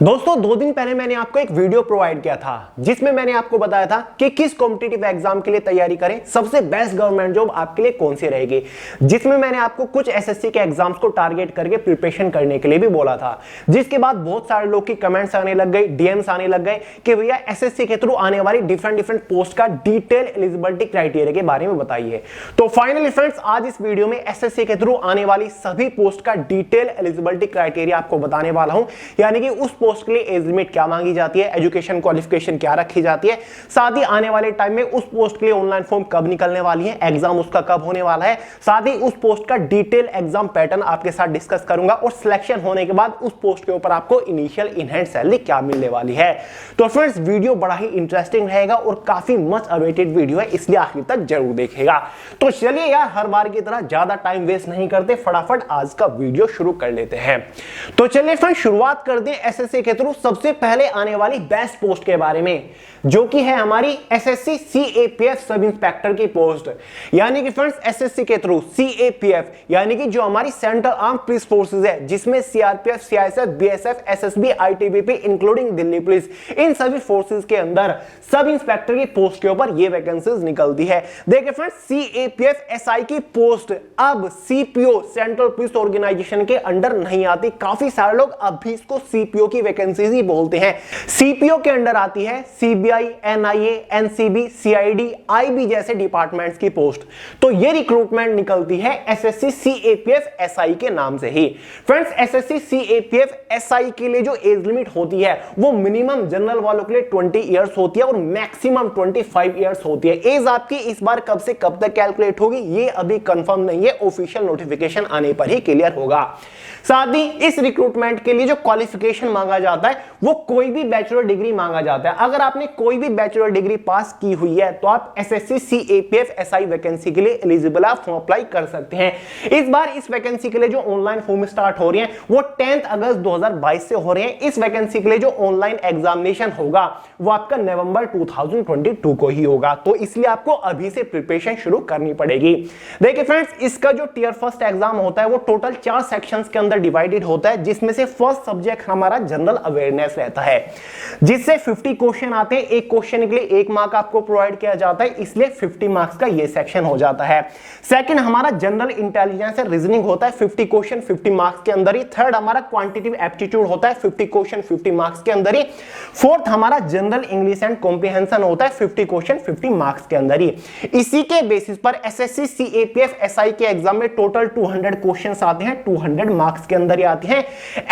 दोस्तों 2 दिन पहले मैंने आपको एक वीडियो प्रोवाइड किया था जिसमें मैंने आपको बताया था कि किस कॉम्पिटिटिव एग्जाम के लिए तैयारी करें, सबसे बेस्ट गवर्नमेंट जॉब आपके लिए कौन सी रहेगी। जिसमें मैंने आपको कुछ एसएससी के एग्जाम्स को टारगेट करके प्रिपरेशन करने के लिए भी बोला था, जिसके बाद बहुत सारे लोग की कमेंट्स आने लग गए, डीएम्स आने लग गए कि भैया एसएससी के थ्रू आने वाली डिफरेंट पोस्ट का डिटेल एलिजिबिलिटी क्राइटेरिया के बारे में बताइए। तो फाइनली फ्रेंड्स, आज इस वीडियो में एसएससी के थ्रू आने वाली सभी पोस्ट का डिटेल एलिजिबिलिटी क्राइटेरिया आपको बताने वाला हूं, यानी कि उस पोस्ट के लिए एज लिमिट क्या मांगी जाती है, एजुकेशन क्वालिफिकेशन क्या रखी जाती है, साथ ही आने वाले टाइम में उस पोस्ट के लिए ऑनलाइन फॉर्म कब निकलने वाली है, एग्जाम उसका कब होने वाला है, साथ ही उस पोस्ट का डिटेल एग्जाम पैटर्न आपके साथ डिस्कस करूंगा और सिलेक्शन होने के बाद उस पोस्ट के ऊपर आपको इनिशियल इन हैंड सैलरी क्या मिलने वाली है। तो फ्रेंड्स, वीडियो बड़ा ही इंटरेस्टिंग रहेगा और काफी मच अवेटेड वीडियो है, इसलिए आखिर तक जरूर देखेगा। तो चलिए यार, हर बार की तरह ज्यादा टाइम वेस्ट नहीं करते, फटाफट आज का वीडियो शुरू कर लेते हैं। तो चलिए फ्रेंड्स, शुरुआत करते हैं एसएससी के थ्रू सबसे पहले आने वाली बेस्ट पोस्ट के बारे में, जो कि है हमारी एसएससी सीएपीएफ सब इंस्पेक्टर की पोस्ट। यानी कि फ्रेंड्स, एसएससी के थ्रू सीएपीएफ यानी कि जो हमारी सेंट्रल आर्म पुलिस फोर्सेस है, जिसमें CRPF, CISF, BSF, SSB, ITBP including Delhi police, इन सभी फोर्सेस के अंदर सब इंस्पेक्टर की पोस्ट के ऊपर ये वैकेंसीज निकलती है। देखिए फ्रेंड्स, सीएपीएफ एसआई की पोस्ट अब सीपीओ सेंट्रल पुलिस ऑर्गेनाइजेशन के अंडर नहीं आती। काफी सारे लोग अब भी इसको सीपीओ की वैकेंसीज ही बोलते हैं। सीपीओ के अंडर आती है CBI, NIA, NCB, CID, IB जैसे डिपार्टमेंट्स की पोस्ट। तो ये रिक्रूटमेंट निकलती है एसएससी सीएपीएफ एसआई के नाम से ही। फ्रेंड्स, एसएससी सीएपीएफ एसआई के लिए जो एज लिमिट होती है वो मिनिमम जनरल वालों के लिए 20 इयर्स होती है और मैक्सिमम 25 इयर्स होती है। एज आपकी इस बार कब से कब तक कैलकुलेट होगी ये अभी कंफर्म नहीं है, ऑफिशियल नोटिफिकेशन आने पर ही क्लियर होगा। साथ ही इस रिक्रूटमेंट के लिए जो क्वालिफिकेशन मांगा जाता है वो कोई भी बैचलर डिग्री मांगा जाता है। अगर आपने कोई भी बैचलर डिग्री पास की हुई है तो आप एसएससी सीएपीएफ एसआई वैकेंसी के लिए एलिजिबल आप फॉर्म अप्लाई कर सकते हैं। इस बार इस वैकेंसी के लिए जो ऑनलाइन फॉर्म स्टार्ट हो रही है वो 10 अगस्त 2022 से हो रहे हैं। इस वैकेंसी के लिए जो ऑनलाइन एग्जामिनेशन होगा वो आपका नवंबर 2022 को ही होगा, तो इसलिए आपको अभी से प्रिपरेशन शुरू करनी पड़ेगी। देखिए फ्रेंड्स, इसका जो टियर फर्स्ट एग्जाम होता है वो टोटल 4 सेक्शंस के अंदर डिवाइडेड होता है, जिसमें से फर्स्ट सब्जेक्ट हमारा जनरल अवेयरनेस रहता है, जिससे 50 क्वेश्चन आते हैं। एक क्वेश्चन के लिए 1 मार्क आपको प्रोवाइड किया जाता है, इसलिए 50 मार्क्स का ये सेक्शन हो जाता है। सेकंड हमारा जनरल इंटेलिजेंस एंड रीजनिंग होता है, 50 क्वेश्चन 50 मार्क्स के अंदर ही। थर्ड हमारा क्वांटिटेटिव एप्टीट्यूड होता है, 50 क्वेश्चन 50 मार्क्स के अंदर ही। फोर्थ हमारा जनरल इंग्लिश एंड कॉम्प्रिहेंशन होता है, 50 क्वेश्चन 50 मार्क्स के अंदर ही। इसी के बेसिस पर एसएससी सीएपीएफ एसआई के एग्जाम में टोटल 200 क्वेश्चंस आते हैं, 200 मार्क्स के अंदर ही आती है।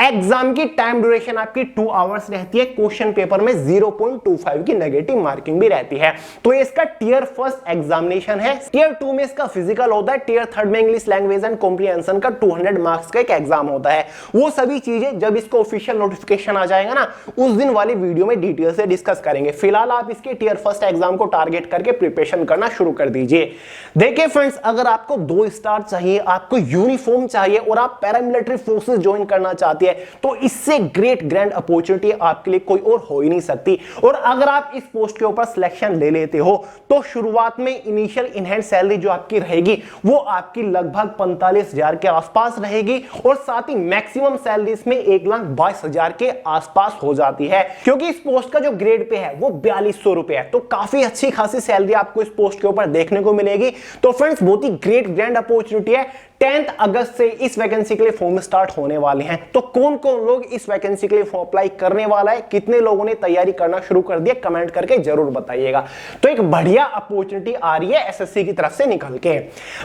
एग्जाम की टाइम ड्यूरेशन आपकी 2 आवर्स रहती है। क्वेश्चन पेपर में 0.25 की नेगेटिव मार्किंग भी रहती है। तो इसका टियर फर्स्ट एग्जामिनेशन है। टियर 2 में इसका फिजिकल होता है। टियर 3 में इंग्लिश लैंग्वेज एंड कॉम्प्रिहेंशन का 200 मार्क्स का एक एग्जाम होता है। वो सभी चीजें जब इसको ऑफिशियल नोटिफिकेशन आ जाएगा ना, उस दिन वाली वीडियो में डिटेल से डिस्कस करेंगे। फिलहाल आप इसके टियर फर्स्ट एग्जाम को टारगेट करके प्रिपरेशन करना शुरू कर दीजिए। देखिए फ्रेंड्स, अगर आपको 2 स्टार चाहिए, आपको यूनिफॉर्म चाहिए और आप पैरामिलिट्री फोर्सेस ज्वाइन करना चाहती है, तो इससे ग्रेट ग्रैंड अपॉर्चुनिटी आपके लिए कोई और हो ही नहीं सकती। और अगर आप इस पोस्ट के ऊपर सिलेक्शन ले लेते हो तो शुरुआत में इनिशियल इन हैंड सैलरी जो आपकी रहेगी वो आपकी लगभग 45,000 के आसपास रहेगी और साथ ही मैक्सिमम सैलरी इसमें 1,22,000 के आसपास हो जाती है, क्योंकि इस पोस्ट का जो ग्रेड पे है वो 4200 रुपए है। तो काफी अच्छी खासी सैलरी आपको इस पोस्ट के ऊपर देखने को मिलेगी। तो फ्रेंड्स, बहुत ही ग्रेट ग्रैंड अपॉर्चुनिटी है। 10 अगस्त से इस वैकेंसी के लिए फॉर्म स्टार्ट होने वाले हैं। तो कौन कौन लोग इस वैकेंसी के लिए फॉर्म अप्लाई करने वाला है, कितने लोगों ने तैयारी करना शुरू कर दिया, कमेंट करके जरूर बताइएगा। तो एक बढ़िया अपॉर्चुनिटी आ रही है एसएससी की तरफ से निकल के।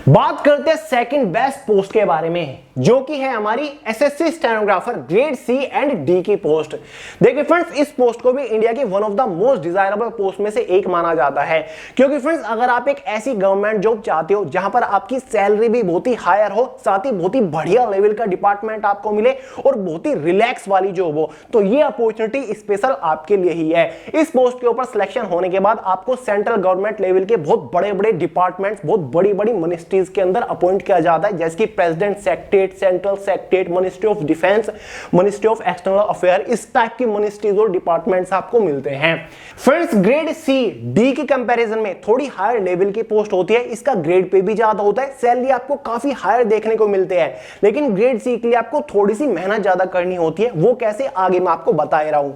बात करते हैं सेकंड बेस्ट पोस्ट के बारे में, जो कि है हमारी SSC stenographer grade C and D की पोस्ट। देखिए फ्रेंड्स, इस पोस्ट को भी इंडिया की one of the most desirable post में से एक माना जाता है, क्योंकि फ्रेंड्स, अगर आप एक ऐसी गवर्नमेंट जॉब चाहते हो जहां पर आपकी सैलरी भी बहुत ही हायर हो, साथ ही बहुत ही बढ़िया लेवल का डिपार्टमेंट आपको मिले और बहुत ही रिलैक्स वाली जॉब हो, तो ये अपॉर्चुनिटी स्पेशल आपके लिए ही है। इस पोस्ट के ऊपर सिलेक्शन होने के बाद आपको सेंट्रल गवर्नमेंट लेवल के बहुत बड़े बड़े डिपार्टमेंट्स, बहुत बड़ी बड़ी मिनिस्ट्रीज के अंदर अपॉइंट किया जाता है, जैसे कि president, secretary, state, central secretariat, ministry of defence, ministry of external affair, इस टाइप की मिनिस्ट्रीज और डिपार्टमेंट्स आपको मिलते हैं। फ्रेंड्स ग्रेड सी डी के कंपैरिजन में थोड़ी हायर लेवल की पोस्ट होती है, इसका ग्रेड पे भी ज्यादा होता है, सैलरी आपको काफी हायर देखने को मिलते हैं, लेकिन ग्रेड सी के लिए आपको थोड़ी सी मेहनत ज्यादा करनी होती है। वो कैसे आगे मैं आपको बता रहा हूं।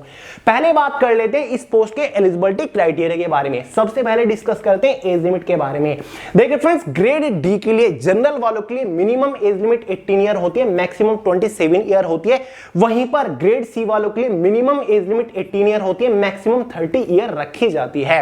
पहले बात कर लेते हैं इस पोस्ट के एलिजिबिलिटी क्राइटेरिया के बारे में। सबसे पहले डिस्कस करते हैं एज लिमिट के बारे में। देखिए फ्रेंड्स ग्रेड डी के लिए जनरल वालों के लिए मिनिमम एज लिमिट 18 ईयर होती है, मैक्सिमम 27 ईयर होती है। वहीं पर ग्रेड सी वालों के लिए मिनिमम एज लिमिट 18 ईयर होती है, मैक्सिमम 30 ईयर रखी जाती है।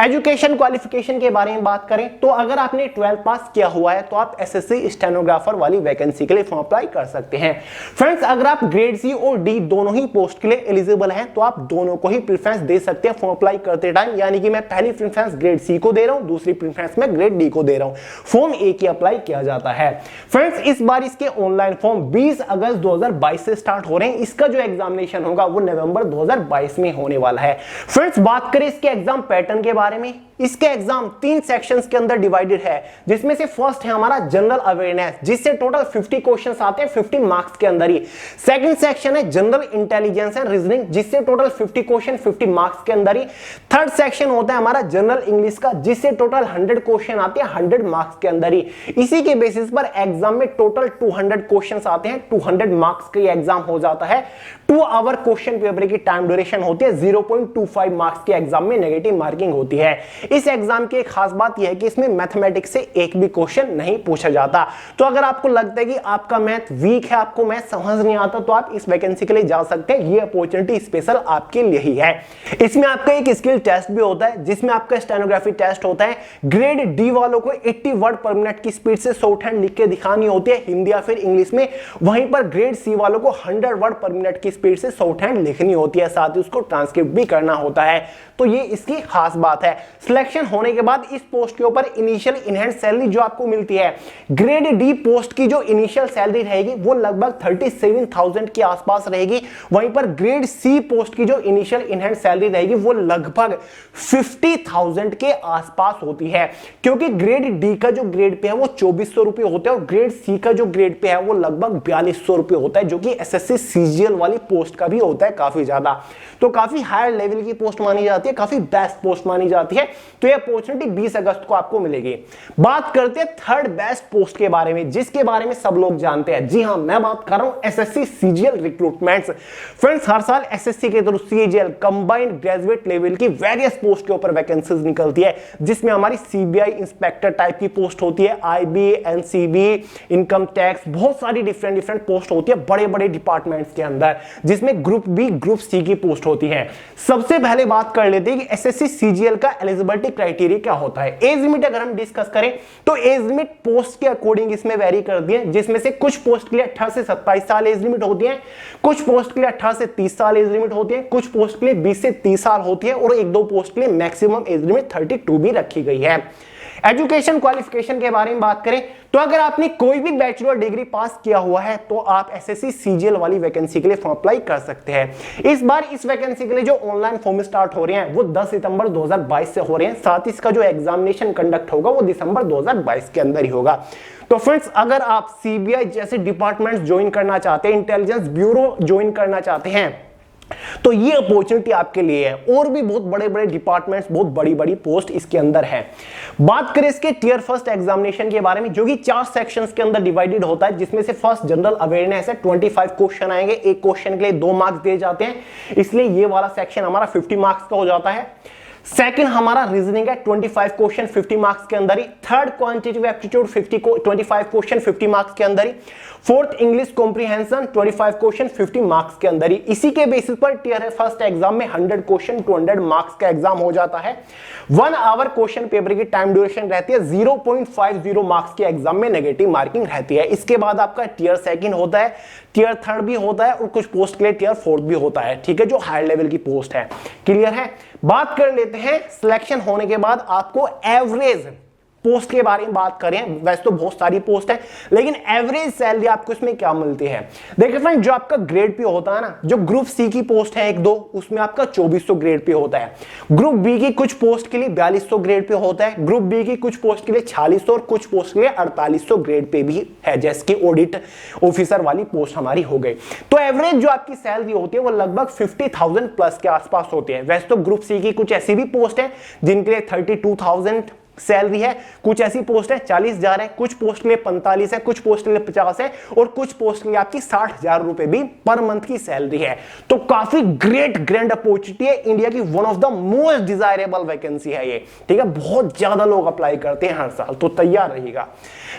एजुकेशन क्वालिफिकेशन के बारे में बात करें तो अगर आपने 12 पास किया हुआ है तो आप एसएससी स्टेनोग्राफर वाली वैकेंसी के लिए फॉर्म अप्लाई कर सकते हैं। फ्रेंड्स अगर आप ग्रेड सी और डी दोनों ही पोस्ट के लिए एलिजिबल हैं तो आप दोनों को ही प्रेफरेंस दे सकते हैं फॉर्म अप्लाई करते टाइम, यानी कि मैं पहली प्रेफरेंस ग्रेड सी को दे रहा हूं, दूसरी प्रेफरेंस में ग्रेड डी को दे रहा हूं। फॉर्म एक ही अप्लाई किया जाता है। फ्रेंड्स इस बार इसके ऑनलाइन फॉर्म 20 अगस्त 2022 से स्टार्ट हो रहे हैं। इसका जो एग्जामिनेशन होगा वो नवंबर 2022 में होने वाला है। फ्रेंड्स बात करें इसके एग्जाम पैटर्न के बारे में, इसके एग्जाम 3 सेक्शंस के अंदर डिवाइडेड है, जिसमें से फर्स्ट है हमारा जनरल अवेयरनेस, जिससे टोटल 50 क्वेश्चंस आते हैं 50 मार्क्स के अंदर ही। सेकंड सेक्शन है जनरल इंटेलिजेंस एंड रीजनिंग, जिससे टोटल 50 क्वेश्चन 50 मार्क्स के अंदर ही। थर्ड सेक्शन होता है हमारा जनरल इंग्लिश का, जिससे टोटल 100 क्वेश्चन आते हैं 100 मार्क्स के अंदर ही। इसी के बेसिस पर एग्जाम में टोटल 200 क्वेश्चंस आते हैं, 200 मार्क्स का एग्जाम हो जाता है। 2 आवर क्वेश्चन पेपर की टाइम ड्यूरेशन होती है, 0.25 मार्क्स के एग्जाम में नेगेटिव मार्किंग होती है। इस एग्जाम की एक खास बात यह है कि इसमें मैथमेटिक्स से एक भी क्वेश्चन नहीं पूछा जाता। तो अगर आपको लगता है कि आपका मैथ वीक है, आपको मैथ समझ नहीं आता, तो आप इस वैकेंसी के लिए जा सकते हैं। ये अपॉर्चुनिटी स्पेशल आपके लिए ही है। इसमें आपका एक स्किल टेस्ट भी होता है, जिसमें आपका स्टेनोग्राफी टेस्ट होता है। ग्रेड डी वालों को 80 वर्ड पर मिनट की स्पीड से शॉर्ट हैंड लिख के दिखानी होती है, हिंदी या फिर इंग्लिश में। वहीं पर ग्रेड सी वालों को 100 वर्ड पर मिनट की स्पीड से शॉर्ट हैंड लिखनी होती है, साथ ही उसको ट्रांसक्रिप्ट भी करना होता है। तो ये इसकी खास बात है। सिलेक्शन होने के बाद इस पोस्ट के ऊपर इनिशियल इनहैंड सैलरी जो आपको मिलती है, ग्रेड डी पोस्ट की जो इनिशियल सैलरी रहेगी वो लगभग 37,000 के आसपास रहेगी। वहीं पर ग्रेड सी पोस्ट की जो इनिशियल इनहैंड सैलरी रहेगी वो लगभग 50,000 के आसपास होती है, क्योंकि ग्रेड डी का जो ग्रेड पे है वो 2400 रुपए होता है और ग्रेड सी का जो ग्रेड पे है वो लगभग 4200 रुपए होता है, जो कि एसएससी सीजीएल वाली पोस्ट का भी होता है काफी ज्यादा। तो काफी हायर लेवल की पोस्ट मानी जाती है, काफी बेस्ट पोस्ट मानी जाती है। तो ये अपॉर्चुनिटी 20 अगस्त को आपको मिलेगी। बात करते हैं थर्ड बेस्ट पोस्ट के बारे में, जिसके बारे में सब लोग जानते हैं। जी हां, मैं बात कर रहा हूं एसएससी सीजीएल रिक्रूटमेंट्स। फ्रेंड्स हर साल एसएससी के through CGL combined graduate level की वेरियस पोस्ट के ऊपर वैकेंसीज निकलती है, जिसमें हमारी सीबीआई इंस्पेक्टर टाइप की पोस्ट होती है, आईबी, एनसीबी, इनकम टैक्स, बहुत सारी डिफरेंट पोस्ट होती है बड़े बड़े डिपार्टमेंट्स के अंदर, जिसमें ग्रुप बी, ग्रुप सी की पोस्ट होती है। सबसे पहले बात कर लेते हैं कि एसएससी सीजीएल का एलिजिबिलिटी क्राइटेरिया क्या होता है। एज लिमिट अगर हम डिस्कस करें तो एज लिमिट पोस्ट के अकॉर्डिंग इसमें वेरी कर दी है, जिसमें से कुछ पोस्ट के लिए 18 से 27 साल एज लिमिट होती है, कुछ पोस्ट के लिए 18 से 30 साल एज लिमिट होती है, कुछ पोस्ट के लिए 20 से 30 साल होती है और एक दो पोस्ट के लिए मैक्सिमम एज लिमिट 32 भी रखी गई है। एजुकेशन क्वालिफिकेशन के बारे में बात करें तो अगर आपने कोई भी बैचलर डिग्री पास किया हुआ है तो आप एसएससी सीजीएल वाली वैकेंसी के लिए फॉर्म अप्लाई कर सकते हैं। इस बार इस वैकेंसी के लिए जो ऑनलाइन फॉर्म स्टार्ट हो रहे हैं वो 10 सितंबर 2022 से हो रहे हैं, साथ ही इसका जो एग्जामिनेशन कंडक्ट होगा वो दिसंबर 2022 के अंदर ही होगा। तो फ्रेंड्स अगर आप सीबीआई जैसे डिपार्टमेंट्स ज्वाइन करना चाहते हैं, इंटेलिजेंस ब्यूरो ज्वाइन करना चाहते हैं, तो ये अपॉर्चुनिटी आपके लिए है। और भी बहुत बड़े बड़े डिपार्टमेंट्स, बहुत बड़ी बड़ी पोस्ट इसके अंदर है। बात करें इसके टियर फर्स्ट एग्जामिनेशन के बारे में, जो कि 4 सेक्शंस के अंदर डिवाइडेड होता है, जिसमें से फर्स्ट जनरल अवेयरनेस है, 25 क्वेश्चन आएंगे, एक क्वेश्चन के लिए 2 मार्क्स दिए जाते हैं, इसलिए ये वाला सेक्शन हमारा 50 मार्क्स का हो जाता है। सेकंड हमारा रीजनिंग है, 25 क्वेश्चन 50 मार्क्स के अंदर ही। Third quantitative aptitude 25 question 50 marks के अंदर ही। Fourth English comprehension 25 question 50 marks के अंदर ही। इसी के बेसिस पर टियर फर्स्ट एग्जाम में 100 क्वेश्चन 200 मार्क्स का एग्जाम हो जाता है। 1 आवर क्वेश्चन पेपर की टाइम ड्यूरेशन रहती है, 0.50 मार्क्स के एग्जाम में नेगेटिव मार्किंग रहती है। इसके बाद आपका टियर सेकंड होता है, टियर थर्ड भी होता है और कुछ पोस्ट के लिए टियर फोर्थ भी होता है, ठीक है, जो हायर लेवल की पोस्ट है। क्लियर है। बात कर लेते हैं सिलेक्शन होने के बाद आपको एवरेज पोस्ट के बारे में बात करें, वैसे तो बहुत सारी पोस्ट है, लेकिन एवरेज सैलरी आपको इसमें क्या मिलती है। देखिए फ्रेंड, जो आपका ग्रेड पे होता है ना, जो ग्रुप सी की पोस्ट है 1-2, उसमें आपका 2400 ग्रेड पे होता है। ग्रुप बी की कुछ पोस्ट के लिए 4200 ग्रेड पे होता है। ग्रुप बी की कुछ पोस्ट के लिए 4600 और कुछ पोस्ट के लिए 4800 ग्रेड पे भी है, जैसे कि ऑडिट ऑफिसर वाली पोस्ट हमारी हो गई। तो एवरेज जो आपकी सैलरी होती है वो लगभग 50,000 प्लस के आसपास होती है। वैसे तो ग्रुप सी की कुछ ऐसी भी पोस्ट है जिनके लिए 32,000 सैलरी है, कुछ ऐसी पोस्ट है 40,000 है, कुछ पोस्ट के लिए 45 है, कुछ पोस्ट के लिए 50 है और कुछ पोस्ट के लिए आपकी 60,000 रुपए भी पर मंथ की सैलरी है। तो काफी ग्रेट ग्रैंड अपॉर्चुनिटी है, इंडिया की one of the most desirable vacancy है ये, ठीक है। बहुत ज्यादा लोग अप्लाई करते हैं हर साल, तो तैयार रहिएगा।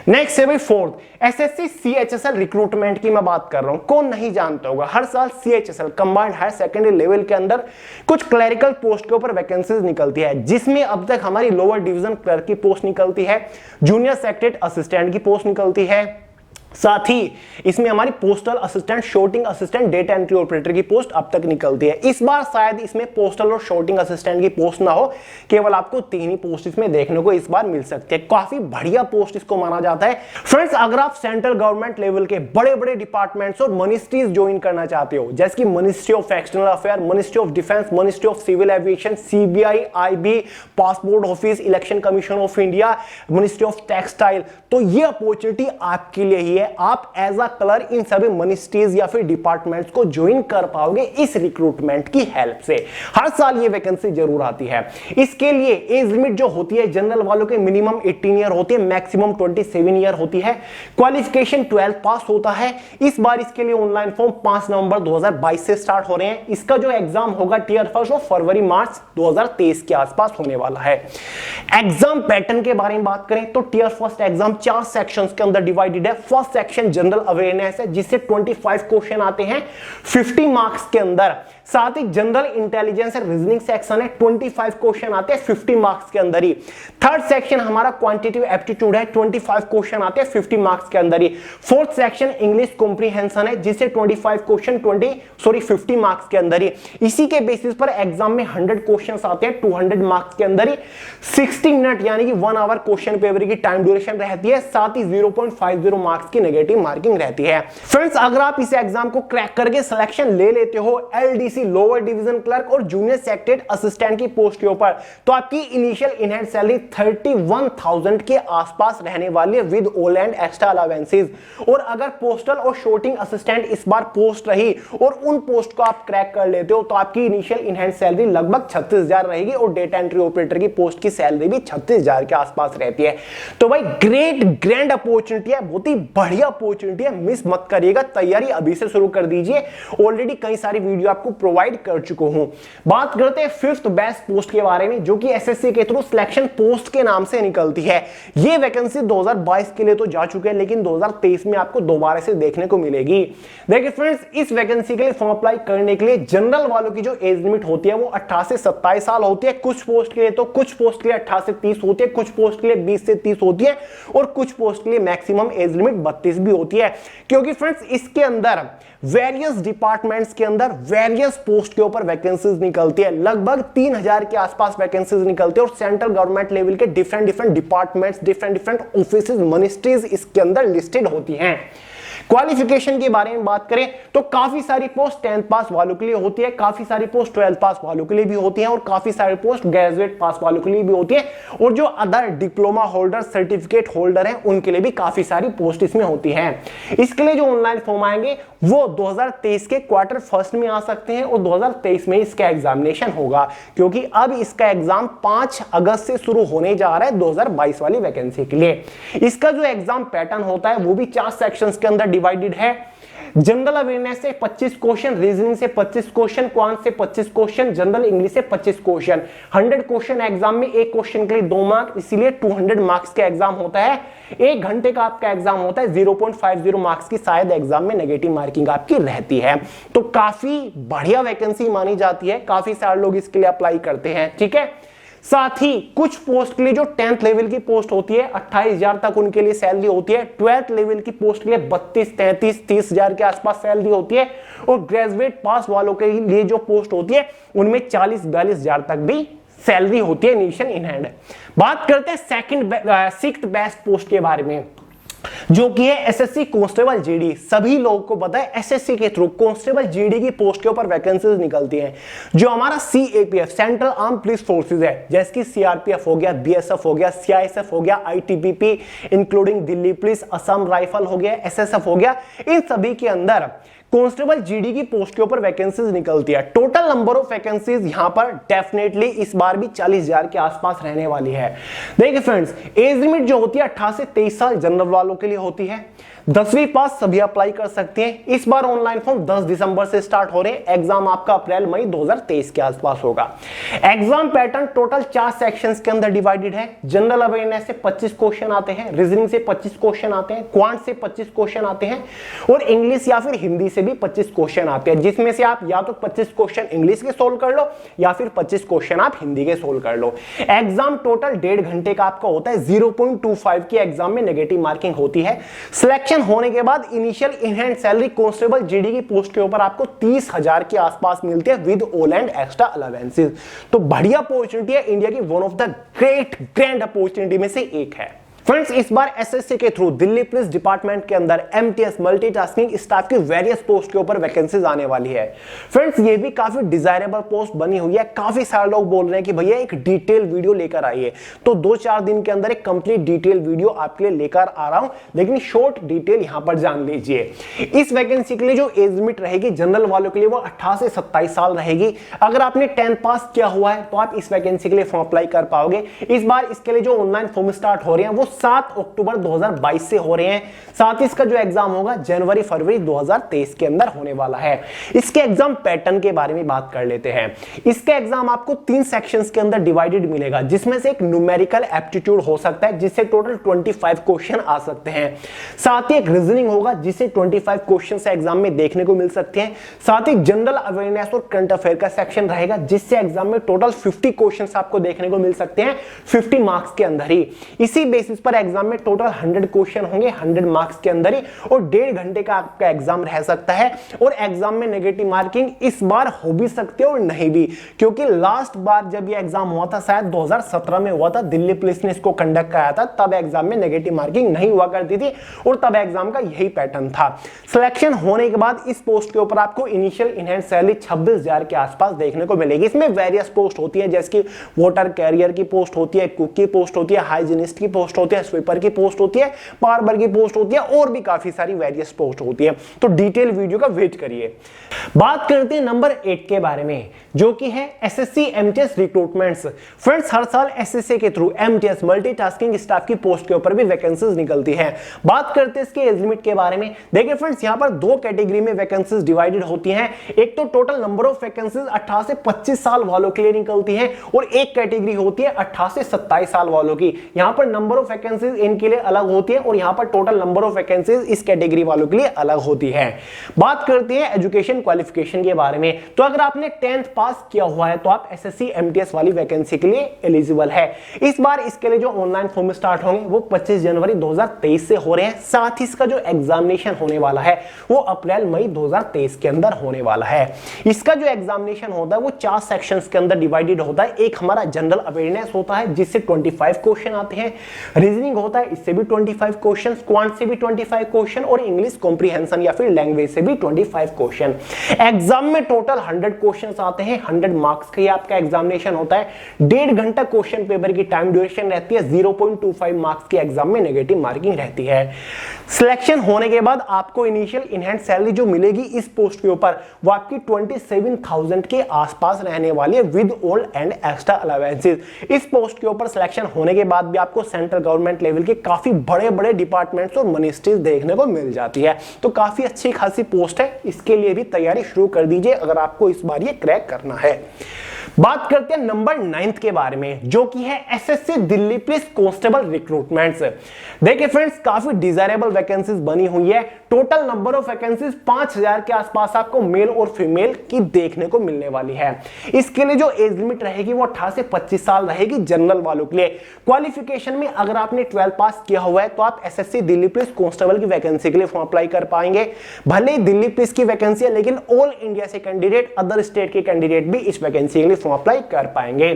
नेक्स्ट है भाई फोर्थ, एसएससी सीएचएसएल रिक्रूटमेंट की मैं बात कर रहा हूं। कौन नहीं जानता होगा, हर साल CHSL combined higher secondary level के अंदर कुछ क्लरिकल पोस्ट के ऊपर वैकेंसीज निकलती है, जिसमें अब तक हमारी लोअर डिवीजन क्लर्क की पोस्ट निकलती है, जूनियर सेक्रेटरी असिस्टेंट की पोस्ट निकलती है, साथ ही इसमें हमारी postal assistant, sorting assistant, data entry operator की पोस्ट अब तक निकलती है। इस बार शायद इसमें पोस्टल और शॉर्टिंग असिस्टेंट की पोस्ट ना हो, केवल आपको 3 ही पोस्ट इसमें देखने को इस बार मिल सकती है। काफी बढ़िया पोस्ट इसको माना जाता है। फ्रेंड्स, अगर आप सेंट्रल गवर्नमेंट लेवल के बड़े बड़े डिपार्टमेंट्स और मिनिस्ट्रीज ज्वाइन करना चाहते हो, जैसे कि ministry of external affair, ministry of defence, ministry of civil aviation, CBI, IB, passport office, election commission of India, ministry of textile, तो ये अपॉर्चुनिटी आपके लिए ही है। आप एज अ क्लर्क इन सभी मिनिस्ट्रीज या फिर डिपार्टमेंट्स को ज्वाइन कर पाओगे इस रिक्रूटमेंट की हेल्प से। हर साल ये वैकेंसी जरूर आती है। इसके लिए एज लिमिट जो होती है जनरल वालों के मिनिमम 18 ईयर होती है, मैक्सिमम 27 ईयर होती है। क्वालिफिकेशन 12 पास होता है। इस बार इसके लिए ऑनलाइन फॉर्म 5 नवंबर 2022 से स्टार्ट हो रहे हैं। इसका जो एग्जाम होगा टियर फर्स्ट वो फरवरी मार्च 2023 के आसपास होने वाला है। एग्जाम पैटर्न के बारे में बात करें तो टियर फर्स्ट एग्जाम 4 सेक्शंस के अंदर डिवाइडेड है। फर्स्ट सेक्शन जनरल अवेयरनेस है, जिससे 25 क्वेश्चन आते हैं 50 मार्क्स के अंदर। साथ ही जनरल इंटेलिजेंस और रीजनिंग सेक्शन है, 25 क्वेश्चन आते हैं 50 मार्क्स के अंदर ही। थर्ड सेक्शन हमारा क्वांटिटेटिव एप्टीट्यूड है, 25 क्वेश्चन आते हैं 50 मार्क्स के अंदर ही। फोर्थ सेक्शन इंग्लिश कॉम्प्रिहेंशन है, जिससे 25 क्वेश्चन 50 मार्क्स के अंदर ही। इसी के बेसिस पर एग्जाम में 100 क्वेश्चन आते हैं 200 मार्क्स के अंदर ही। 60 मिनट यानी कि 1 आवर क्वेश्चन पेपर की टाइम ड्यूरेशन रहती है। साथ ही 0.50 मार्क्स की नेगेटिव मार्किंग रहती है। फ्रेंड्स, अगर आप इस एग्जाम को क्रैक करके सिलेक्शन ले लेते हो एलडीसी लोअर डिवीजन क्लर्क और जूनियर सेक्रेटरी असिस्टेंट की पोस्ट के ऊपर, तो आपकी इनिशियल इन हैंड सैलरी 31,000 के आसपास रहने वाली है with all and extra allowances. और अगर पोस्टल और शॉर्टिंग असिस्टेंट इस बार पोस्ट रही और उन पोस्ट को आप क्रैक कर लेते हो, तो आपकी इनिशियल इन हैंड सैलरी लगभग 36,000 रहेगी और डेटा एंट्री ऑपरेटर की पोस्ट की सैलरी भी 36,000 के आसपास रहती है। तो भाई ग्रेट ग्रैंड अपॉर्चुनिटी है, बहुत ही बढ़िया अपॉर्चुनिटी है, मिस मत करिएगा। तैयारी अभी से शुरू कर दीजिए। ऑलरेडी कई सारी वीडियो आपको प्रोवाइड कर चुका हूं। बात करते हैं फिफ्थ बेस्ट पोस्ट के बारे में, जो कि एसएससी के थ्रू सिलेक्शन पोस्ट के नाम से निकलती है। ये वैकेंसी 2022 के लिए तो जा चुके हैं, लेकिन 2023 में आपको दोबारा से देखने को मिलेगी। देखिए फ्रेंड्स, इस वैकेंसी के लिए फॉर्म अप्लाई करने के लिए जनरल वालों की जो एज लिमिट होती है वो 18 से 27 साल होती है। कुछ पोस्ट के लिए 18 से 30 होती है, कुछ पोस्ट के लिए 20 से 30 होती है और कुछ पोस्ट के लिए मैक्सिमम एज लिमिट 32 भी होती है। क्योंकि फ्रेंड्स, इसके अंदर वेरियस डिपार्टमेंट्स के अंदर वेरियस पोस्ट के ऊपर वैकेंसीज निकलती है। लगभग 3000 के आसपास वैकेंसीज निकलती है और सेंट्रल गवर्नमेंट लेवल के different departments, different offices, ministries इसके अंदर लिस्टेड होती हैं। क्वालिफिकेशन के बारे में बात करें तो काफी सारी पोस्ट 10th पास वालों के लिए होती है, काफी सारी पोस्ट 12th पास वालों के लिए भी होती है और काफी सारी पोस्ट ग्रेजुएट पास वालों के लिए भी होती है। और जो other diploma holder, certificate holder हैं, उनके लिए भी काफी सारी पोस्ट इसमें होती है। इसके लिए जो ऑनलाइन फॉर्म आएंगे वो 2023 के क्वार्टर फर्स्ट में आ सकते हैं और 2023 में इसका एग्जामिनेशन होगा, क्योंकि अब इसका एग्जाम 5 अगस्त से शुरू होने जा रहा है 2022 वाली वैकेंसी के लिए। इसका जो एग्जाम पैटर्न होता है वो भी 4 सेक्शंस के अंदर डिवाइडेड है। जनरल अवेयरनेस से 25 क्वेश्चन, रीजनिंग से 25 क्वेश्चन, क्वांट से 25 क्वेश्चन, जनरल इंग्लिश से 25 क्वेश्चन। 100 क्वेश्चन एग्जाम में एक क्वेश्चन के लिए 2 मार्क, इसीलिए 200 मार्क्स का एग्जाम होता है। 1 घंटे का आपका एग्जाम होता है। 0.50 मार्क्स की शायद एग्जाम में नेगेटिव मार्किंग आपकी रहती है। तो काफी बढ़िया वैकेंसी मानी जाती है, काफी सारे लोग इसके लिए अप्लाई करते हैं, ठीक है। साथ ही कुछ पोस्ट के लिए जो 10th लेवल की पोस्ट होती है 28,000 तक उनके लिए सैलरी होती है। 12th लेवल की पोस्ट के लिए 32, 33, 30,000 के आसपास सैलरी होती है और ग्रेजुएट पास वालों के लिए जो पोस्ट होती है उनमें 40-42,000 तक भी सैलरी होती है इनिशियल इन हैंड। बात करते हैं सिक्स्थ बेस्ट पोस्ट के बारे में, जो कि है एसएससी कांस्टेबल जीडी। सभी लोगों को पता है एसएससी के थ्रू कांस्टेबल जीडी की पोस्ट के ऊपर वैकेंसीज निकलती हैं। जो हमारा CAPF central arm police forces है, जैसे कि सीआरपीएफ हो गया, बीएसएफ हो गया, सीआईएसएफ हो गया, ITBP including Delhi police, Assam rifle हो गया, एसएसएफ हो गया, इन सभी के अंदर कांस्टेबल जीडी की पोस्ट के ऊपर वैकेंसीज निकलती है। टोटल नंबर ऑफ वैकेंसीज यहां पर डेफिनेटली इस बार भी 40,000 के आसपास रहने वाली है। देखिए फ्रेंड्स, एज लिमिट जो होती है 18 से 23 साल जनरल वालों के लिए होती है। 10वीं पास सभी अप्लाई कर सकते हैं। इस बार ऑनलाइन फॉर्म 10 दिसंबर से स्टार्ट हो रहे हैं। एग्जाम आपका अप्रैल मई 2023 के आसपास होगा। एग्जाम पैटर्न टोटल 4 सेक्शंस के अंदर डिवाइडेड है। जनरल अवेयरनेस से 25 क्वेश्चन आते हैं, रीजनिंग से 25 क्वेश्चन आते हैं, क्वांट से 25 क्वेश्चन आते हैं और इंग्लिश या फिर हिंदी से भी 25 क्वेश्चन आते हैं, जिसमें से आप या तो 25 क्वेश्चन इंग्लिश के सोल्व कर लो या फिर 25 क्वेश्चन आप हिंदी के सोल्व कर लो। एग्जाम टोटल 1.5 घंटे का आपका होता है। 0.25 की एग्जाम में नेगेटिव मार्किंग होती है। सिलेक्शन होने के बाद initial in hand salary constable GD की पोस्ट के ऊपर आपको 30,000 के आसपास मिलती है with all and extra allowances. तो बढ़िया अपॉर्चुनिटी है, इंडिया की one of the grand opportunity में से एक है। फ्रेंड्स, इस बार एसएससी के थ्रू दिल्ली पुलिस डिपार्टमेंट के अंदर एमटीएस मल्टीटास्किंग स्टाफ की वेरियस पोस्ट के ऊपर वैकेंसीज आने वाली है। फ्रेंड्स, ये भी काफी डिजायरेबल पोस्ट बनी हुई है। काफी सारे लोग बोल रहे हैं कि भैया एक डिटेल वीडियो लेकर आइए, तो 2-4 दिन के अंदर एक कंप्लीट डिटेल वीडियो आपके लिए लेकर आ रहा हूं, लेकिन शॉर्ट डिटेल यहां पर जान लीजिए। इस वैकेंसी के लिए जो एज लिमिट रहेगी जनरल वालों के लिए वो 18 से 27 साल रहेगी। अगर आपने 10th पास किया हुआ है तो आप इस वैकेंसी के लिए फॉर्म अप्लाई कर पाओगे। इस बार इसके लिए जो ऑनलाइन फॉर्म स्टार्ट हो रहे हैं वो 7 अक्टूबर 2022 से हो रहे हैं। साथ ही इसका जो एग्जाम होगा जनवरी-फरवरी 2023 के अंदर होने वाला है। इसके एग्जाम पैटर्न के बारे में बात कर लेते हैं। इसका एग्जाम आपको 3 सेक्शंस के अंदर डिवाइडेड मिलेगा, जिसमें से एक न्यूमेरिकल एप्टीट्यूड हो सकता है जिससे टोटल 25 क्वेश्चन आ सकते हैं। साथ ही एक रीजनिंग होगा जिससे 25 क्वेश्चन से एग्जाम में देखने को मिल सकते हैं। साथ ही जनरल अवेयरनेस और करंट अफेयर का सेक्शन रहेगा जिससे एग्जाम में टोटल 50 क्वेश्चन आपको देखने को मिल सकते हैं 50 मार्क्स के अंदर ही। इसी बेसिस पर एग्जाम में टोटल 100 क्वेश्चन होंगे 100 मार्क्स के अंदर ही, और 1.5 घंटे का आपका एग्जाम रह सकता है। और एग्जाम में नेगेटिव मार्किंग इस बार हो भी सकती है और नहीं भी, क्योंकि लास्ट बार जब ये एग्जाम हुआ था शायद 2017 में हुआ था, दिल्ली पुलिस ने इसको कंडक्ट कराया था, तब एग्जाम में नेगेटिव मार्किंग नहीं हुआ करती थी और तब एग्जाम का यही पैटर्न था। सिलेक्शन होने के बाद इस पोस्ट के ऊपर आपको इनिशियल इन हैंड सैलरी 26,000 के आसपास देखने को मिलेगी। इसमें वेरियस पोस्ट होती है, जैसे कि वाटर कैरियर की पोस्ट होती है, कुक की पोस्ट होती है, हाइजीनिस्ट की पोस्ट होती है, स्वीपर की पोस्ट होती है, बार्बर की पोस्ट होती है और भी काफी सारी वेरियस पोस्ट होती है। तो डिटेल वीडियो का वेट करिए। बात करते हैं नंबर 8 के बारे में, जो कि है एसएससी एमटीएस रिक्रूटमेंट्स। फ्रेंड्स, हर साल एसएससी के थ्रू एमटीएस मल्टीटास्किंग स्टाफ की पोस्ट के ऊपर भी वैकेंसीज निकलती हैं। बात करते हैं इसके एज लिमिट के बारे में। देखिए फ्रेंड्स, यहां पर 2 कैटेगरी में वैकेंसीज डिवाइडेड होती हैं। एक तो टोटल नंबर ऑफ वैकेंसीज 18 से 25 साल वालों के लिए निकलती है और एक कैटेगरी होती है 18 से 27 साल वालों की। यहां पर नंबर ऑफ वैकेंसीज इनके लिए अलग होती है और यहां पर टोटल नंबर ऑफ वैकेंसीज इस कैटेगरी वालों के लिए अलग होती है। बात करते हैं एजुकेशन क्वालिफिकेशन के बारे में। तो अगर आपने 10th पास किया हुआ है तो आप एसएससी एमटीएस वाली वैकेंसी के लिए एलिजिबल है। इस बार इसके लिए जो ऑनलाइन फॉर्म स्टार्ट होंगे वो 25 जनवरी 2023 से हो रहे हैं। साथ ही इसका जो एग्जामिनेशन होने वाला है वो अप्रैल मई 2023 के अंदर होने वाला है। इसका जो एग्जामिनेशन होता है वो 4 सेक्शंस के अंदर डिवाइडेड होता है। एक हमारा जनरल अवेयरनेस होता है जिससे 25 क्वेश्चन आते हैं, रीजनिंग होता है इससे भी 25 क्वेश्चन, क्वांट से भी 25 क्वेश्चन और इंग्लिश कॉम्प्रिहेंशन या फिर लैंग्वेज से भी 25 क्वेश्चन। एग्जाम में टोटल 100 क्वेश्चंस आते हैं, 100 मार्क्स का आपका एग्जामिनेशन होता है। 1.5 घंटा क्वेश्चन पेपर की टाइम ड्यूरेशन रहती है। 0.25 मार्क्स की एग्जाम में नेगेटिव मार्किंग रहती है। सिलेक्शन होने के बाद आपको इनिशियल इन हैंड सैलरी जो मिलेगी इस पोस्ट के ऊपर वो आपकी 27,000 के आसपास रहने वाली है with all and extra allowances. इस पोस्ट के ऊपर सिलेक्शन होने के बाद भी आपको सेंट्रल गवर्नमेंट लेवल के काफी बड़े बड़े डिपार्टमेंट्स और मिनिस्ट्रीज देखने को मिल जाती है। तो काफी अच्छी खासी पोस्ट है, इसके लिए भी तैयारी शुरू कर दीजिए अगर आपको इस बार ये क्रैक करना है। बात करते हैं नंबर 9 के बारे में, जो कि है SSC Delhi police constable recruitments. देखिए फ्रेंड्स, काफी डिजायरेबल वैकेंसीज बनी हुई है। टोटल नंबर ऑफ वैकेंसीज 5000 के आसपास आपको मेल और फीमेल की देखने को मिलने वाली है। इसके लिए जो एज लिमिट रहेगी वो 18 से 25 साल रहेगी जनरल वालों के लिए। क्वालिफिकेशन में अगर आपने 12 पास किया हुआ है तो आप एसएससी दिल्ली पुलिस कांस्टेबल की वैकेंसी के लिए फॉर्म अप्लाई कर पाएंगे। भले ही दिल्ली पुलिस की वैकेंसी है, लेकिन ऑल इंडिया से कैंडिडेट, अदर स्टेट के कैंडिडेट भी इस वैकेंसी के लिए फॉर्म अप्लाई कर पाएंगे।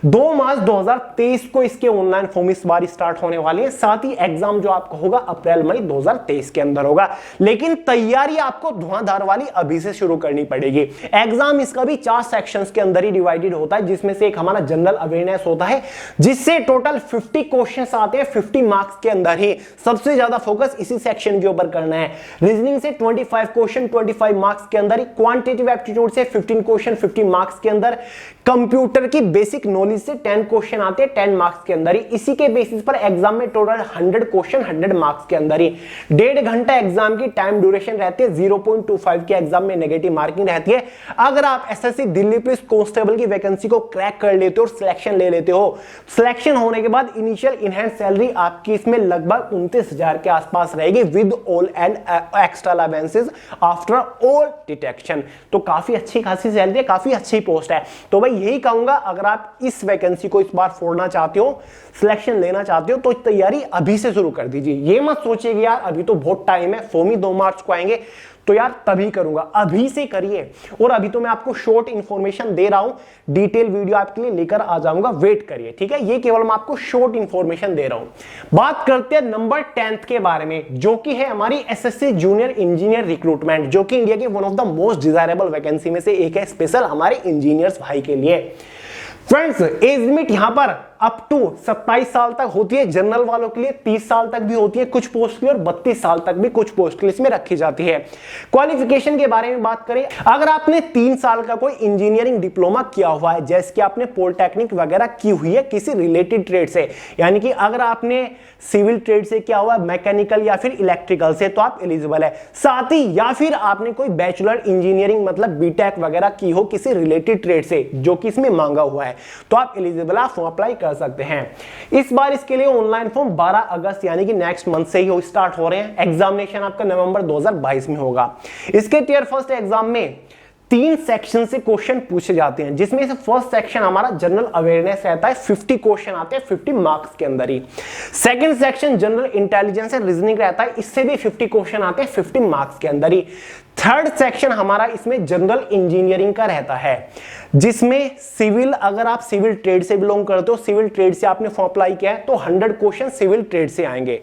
2 मार्च 2023 को इसके ऑनलाइन फॉर्म इस बार स्टार्ट होने वाली है। साथ ही एग्जाम जो आपका होगा अप्रैल मई 2023 के अंदर होगा, लेकिन तैयारी आपको धुआंधार वाली अभी से शुरू करनी पड़ेगी। एग्जाम इसका भी 4 सेक्शंस के अंदर ही डिवाइडेड होता है, जिसमें से एक हमारा जनरल अवेयरनेस होता है, जिससे टोटल 50 क्वेश्चंस आते हैं 50 मार्क्स के अंदर ही। सबसे ज्यादा फोकस इसी सेक्शन के ऊपर करना है। रीजनिंग से 25 क्वेश्चन 25 मार्क्स के अंदर ही, क्वांटिटेटिव एप्टीट्यूड से 15 क्वेश्चन 50 मार्क्स के अंदर, कंप्यूटर की बेसिक नॉलेज से 10 क्वेश्चन आते हैं 10 मार्क्स के अंदर ही। इसी के बेसिस पर एग्जाम में टोटल 100 क्वेश्चन 100 मार्क्स के अंदर ही। 1.5 घंटा एग्जाम की टाइम ड्यूरेशन रहती है। 0.25 के एग्जाम में नेगेटिव मार्किंग रहती है। अगर आप एसएससी दिल्ली पुलिस कांस्टेबल की वैकेंसी को क्रैक कर लेते हो और सिलेक्शन ले लेते हो, सिलेक्शन होने के बाद इनिशियल इनहैंस सैलरी आपकी इसमें लगभग 29,000 के आसपास रहेगी with all and extra allowances after all detection. तो काफी अच्छी खासी सैलरी है, काफी अच्छी पोस्ट है। तो भाई यही कहूंगा, अगर आप इस वैकेंसी को इस बार फोड़ना चाहते हो, सिलेक्शन लेना चाहते हो, तो तैयारी अभी से शुरू कर दीजिए। ये मत सोचिए कि यार अभी तो बहुत टाइम है, फॉर्म ही 2 मार्च को आएंगे तो यार तभी करूंगा। अभी से करिए। और अभी तो मैं आपको शॉर्ट इंफॉर्मेशन दे रहा हूं, डिटेल वीडियो आपके लिए लेकर आ जाऊंगा, वेट करिए, ठीक है। ये केवल मैं आपको शॉर्ट इंफॉर्मेशन दे रहा हूं। बात करते हैं नंबर 10 के बारे में, जो कि है हमारी एसएससी जूनियर इंजीनियर रिक्रूटमेंट, जो कि इंडिया की one of the most desirable vacancy में से एक है, स्पेशल हमारे इंजीनियर्स भाई के लिए। फ्रेंड्स, एज लिमिट यहां पर अप टू 27 साल तक होती है जनरल वालों के लिए, 30 साल तक भी होती है कुछ पोस्ट की, और 32 साल तक भी कुछ पोस्ट के लिए इसमें रखी जाती है। क्वालिफिकेशन के बारे में बात करें, अगर आपने 3 साल का कोई इंजीनियरिंग डिप्लोमा किया हुआ है, जैसे कि आपने पॉलिटेक्निक वगैरह की हुई है किसी रिलेटेड ट्रेड से, यानी कि अगर आपने सिविल ट्रेड से किया हुआ है, मैकेनिकल या फिर इलेक्ट्रिकल से, तो आप एलिजिबल है। साथ ही या फिर आपने कोई बैचलर इंजीनियरिंग मतलब बीटेक वगैरह की हो किसी रिलेटेड ट्रेड से, जो कि इसमें मांगा हुआ है, तो आप एलिजिबल, आप फॉर्म अप्लाई कर सकते हैं। इस बार इसके लिए ऑनलाइन फॉर्म 12 अगस्त यानी कि नेक्स्ट मंथ से ही स्टार्ट हो रहे हैं। एग्जामिनेशन आपका नवंबर 2022 में होगा। इसके टियर फर्स्ट एग्जाम में 3 सेक्शन से क्वेश्चन पूछे जाते हैं, जिसमें से फर्स्ट सेक्शन हमारा जनरल अवेयरनेस रहता है, 50 क्वेश्चन आते हैं 50 मार्क्स के अंदर ही। Second section general intelligence and reasoning रहता है, इससे भी 50 क्वेश्चन आते हैं 50 मार्क्स के अंदर ही। थर्ड सेक्शन हमारा इसमें जनरल इंजीनियरिंग का रहता है, जिसमें सिविल, अगर आप सिविल ट्रेड से बिलोंग करते हो, सिविल ट्रेड से आपने फॉर्म अप्लाई किया है, तो 100 क्वेश्चन सिविल ट्रेड से आएंगे।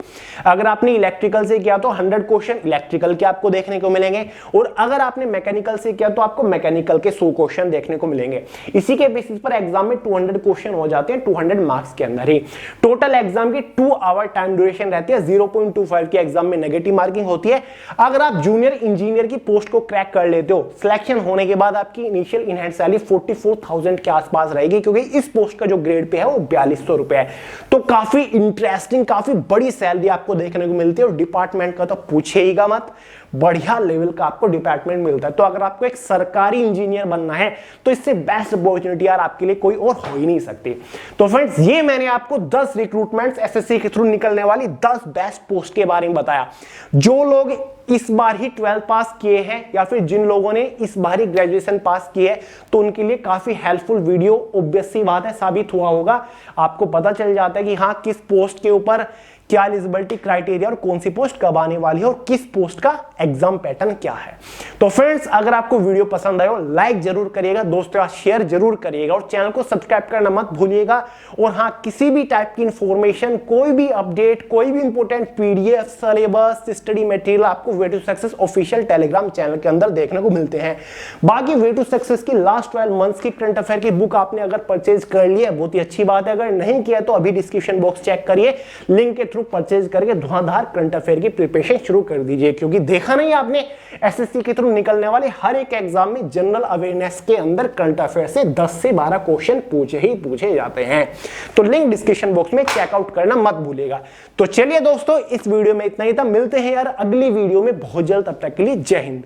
अगर आपने इलेक्ट्रिकल से किया तो 100 क्वेश्चन इलेक्ट्रिकल के आपको देखने को मिलेंगे, और अगर आपने मैकेनिकल से किया तो आपको मैकेनिकल के 100 क्वेश्चन देखने को मिलेंगे। इसी के बेसिस पर एग्जाम में 200 क्वेश्चन हो जाते हैं 200 मार्क्स के अंदर ही। टोटल एग्जाम की 2 आवर टाइम ड्यूरेशन रहती है। 0.25 की एग्जाम में नेगेटिव मार्किंग होती है। अगर आप जूनियर इंजीनियर की पोस्ट को क्रैक कर लेते हो, सिलेक्शन होने के बाद आपकी इनिशियल इनहैंड सैलरी 44,000 के आसपास रहेगी, क्योंकि इस पोस्ट का जो ग्रेड पे है वो 4200 रुपए है। तो काफी इंटरेस्टिंग, काफी बड़ी सैलरी आपको देखने को मिलती है, और डिपार्टमेंट का तो पूछिएगा मत, बढ़िया लेवल का आपको डिपार्टमेंट मिलता है। तो अगर आपको एक सरकारी इंजीनियर बनना है तो इससे बेस्ट अपॉर्चुनिटी यार आपके लिए कोई और हो ही नहीं सकती। तो फ्रेंड्स, ये मैंने आपको 10 रिक्रूटमेंट्स एसएससी के थ्रू निकलने वाली 10 बेस्ट पोस्ट के बारे में बताया। जो लोग इस बार ही 12 पास किए हैं, या फिर जिन लोगों ने इस बार ही ग्रेजुएशन पास किए है, तो उनके लिए काफी हेल्पफुल वीडियो ऑब्वियस सी बात है साबित हुआ होगा। आपको पता चल जाता है कि हाँ, किस पोस्ट के ऊपर क्या एलिजिबिलिटी क्राइटेरिया और कौन सी पोस्ट कब आने वाली है, और किस पोस्ट का एग्जाम पैटर्न क्या है। तो फ्रेंड्स, अगर आपको वीडियो पसंद आए हो लाइक जरूर करिएगा, दोस्तों का शेयर जरूर करिएगा, और चैनल को सब्सक्राइब करना मत भूलिएगा। और हाँ, किसी भी टाइप की इंफॉर्मेशन, कोई भी अपडेट, कोई भी important PDF, syllabus, study material आपको way to success official Telegram channel के अंदर देखने को मिलते हैं। बाकी वे टू सक्सेस की लास्ट 12 मंथ्स की करंट अफेयर की बुक आपने अगर परचेज कर ली है, बहुत ही अच्छी बात है। अगर नहीं किया तो अभी डिस्क्रिप्शन बॉक्स चेक करिए, लिंक के थ्रू परचेज करके धुआंधार करंट अफेयर की प्रिपरेशन शुरू कर दीजिए, क्योंकि देखा नहीं आपने एसएससी के थ्रू निकलने वाले हर एक एग्जाम में जनरल अवेयरनेस के अंदर करंट अफेयर से 10 से 12 क्वेश्चन पूछे जाते हैं। तो लिंक डिस्क्रिप्शन बॉक्स में चेकआउट करना मत भूलिएगा। तो चलिए दोस्तों, इस वीडियो में इतना ही था। मिलते हैं यार अगली वीडियो में बहुत जल्द, तब तक के लिए जय हिंद।